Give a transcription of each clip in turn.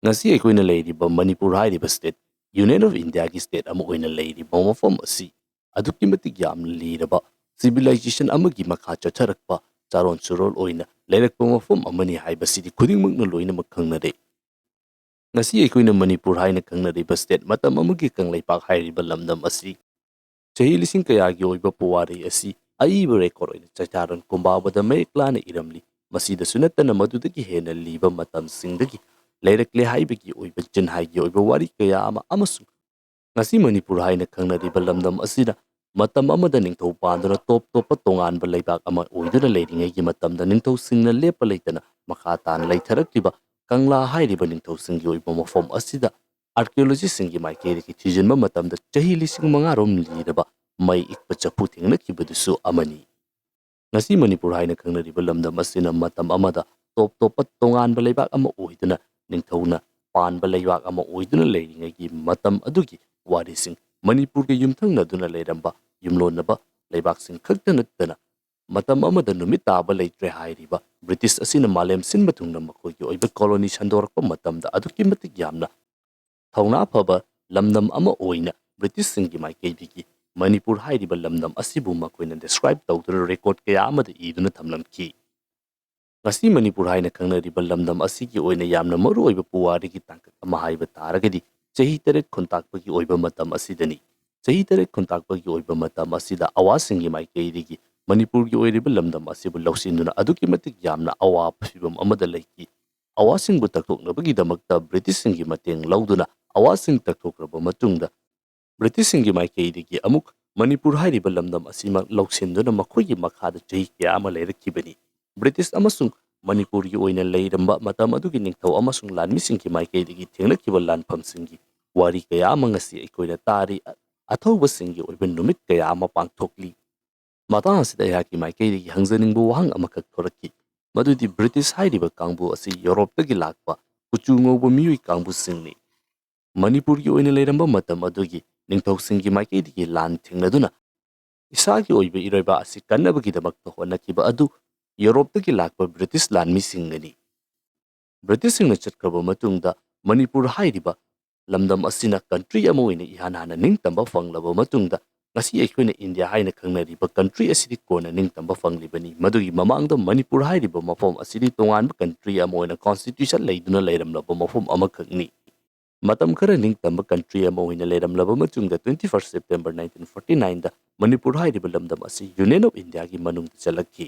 Ngasi aikoina leiriba Manipur hairiba state Union of India ki state ama oina leiriba mafam asi aduki matik yam liraba civilization amagi makha chacharakpa charon churol oina leirakpa mafam amani haiba sidi khudingmakna loina makhangna de ngasi aikoina Manipur haina khangnariba state matam amagi kanglaipak hairiba lamdam asi chahi lising kayagi oiba Puwari asi aiba record oina chacharon kumbabada maiklana iramli masida sunatana madudagi hena liba matam singdagi leirakle haibagi oiba jinhaigi oiba wari kaya ama amasung ngasi Manipur haina khangnariba lamdam asida matam amada ningthau panduna top topa tonganba leibak ama oiduna leiringaigi matamda ningthau singna lepa leitana makha tan leitharakliba kangla hairiba ningthau singi oiba mafom asida archaeology singi maikeri thijinba matamda chahi lising manga rom liraba mai ikpa chapu thingna kibadusu amani ngasi Manipur haina khangnariba lamdam asina matam amada top topa tonganba leibak ama oiduna ningthauna panba leibak ama oiduna leiringaigi matam adugi warising Manipur ke yumthangnaduna leiramba yumlonaba leibaksing khakta nattana matam amada numit taba leitre hairiba British asina malem sinba thungna makoigi oiba colony sandorakpa matamda aduki matik yamna thauna phaba lamdam ama oina British singi maikeibigi Manipur hairiba lamdam asibu makoina describe tawduna record kaya amada iduna thamlamki ngasi Manipur haina khangnariba lamdam asigi oina yamna maru oiba Puwari ki Tangkak ama haiba taragadi chahi taret khontakpagi oiba matam asidani chahi taret khontakpagi oiba matam asida awasingi maikeirigi Manipur ki oiriba lamdam asibu lausinduna aduki matik yamna awa phibam amada leiki awasingbu takthoknabagi damakta British singi mateng lauduna awasing takthokraba matungda British singi maikeirigi amuk Manipur hairiba lamdam asima lausinduna makhoigi makhada chahi kya ama leirakibani British amasung Manipur ki oina leiramba matam adugi ningthau amasung lanmisingki maikeirigi thengnakiba lanphamsingi wari kaya ama ngasi aikoina tari athauba singi oiba numit kaya ama pangthokli matang asida yaki maikeirigi hangjaningbu wahang amakak thoraki madudi British hairiba kangbu asi Europe tagi lakpa kuchu ngauba miyoi kangbu singni Manipur ki oina leiramba matam adugi ningthau singi maikeirigi lan thengnaduna isagi oiba iroiba asi kannabagidamakta honakiba adu Europe tagi lakpa British lanmi singani British singna chatkraba matungda Manipur hairiba lamdam asina country ama oina ihanana ningtamba fanglaba matungda ngasi aikoina India haina khangnariba country asidi kona ningtamba fanglibani madugi mamangda Manipur hairiba mafom asidi tonganba country ama oina constitution leiduna leiramlaba mafom amakhakni matam khara ningtamba country ama oina leiramlaba matungda 21st September 1949 da Manipur hairiba lamdam asi Union of India gi manungda chalakki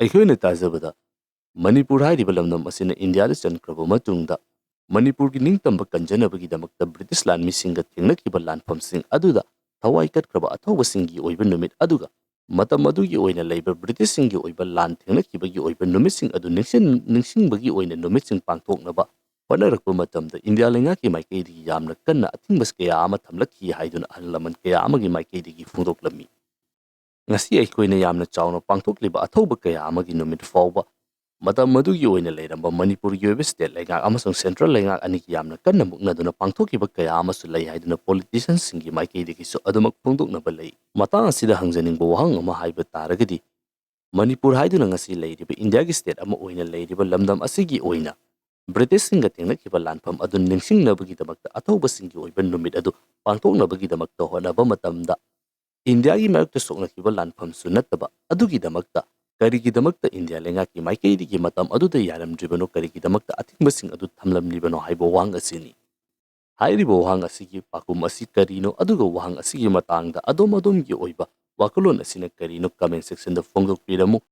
aikoina tajabada Manipur hairiba lamdam asina India da chankraba matungda Manipur ki ningtamba kanjanabagi damakta British lanmisinga thengnakiba lanphamsing aduda thawai katkraba athauba singi oiba numit aduga matam adugi oina leiba British singi oiba lan thengnakibagi oiba numising adu ningsingbagi oina numitsing pangthoknaba honarakpa matamda India lengaki maikeidigi yamna kanna athingbas kaya ama thamlakhi haiduna ahlaman kaya amagi maikeidigi phungdoklami ngasi aikoina yamna chawna pangthokliba athauba kaya amagi numit fawba matam madugi oina leiramba Manipur ki oiba state lengak amasung central lengak aniki yamna kanna muknaduna pangthokiba kaya amasu lei haiduna politicians singi maikeidigi su adumak phungdoknaba lei matang asida hangjaningba wahang ama haiba taragadi Manipur haiduna ngasi leiriba India ki state ama oina leiriba lamdam asigi oina British singa thengnakiba lanpham adu ningsingnabagi damakta athauba singi oiba numit adu pangthoknabagi damakta honaba matamda India ki marakta soknakiba lanpham su nattaba adugi damakta Karigidamakta India lengaki maikeidigi matam aduda yaramdribano karigidamakta athingmasing adu thamlamlibano haibo wahang asini hairibo wahang asigi pakum asi karino aduga wahang asigi matangda adom adomgi oiba wakalon asina karino comment section da phongdokpiramu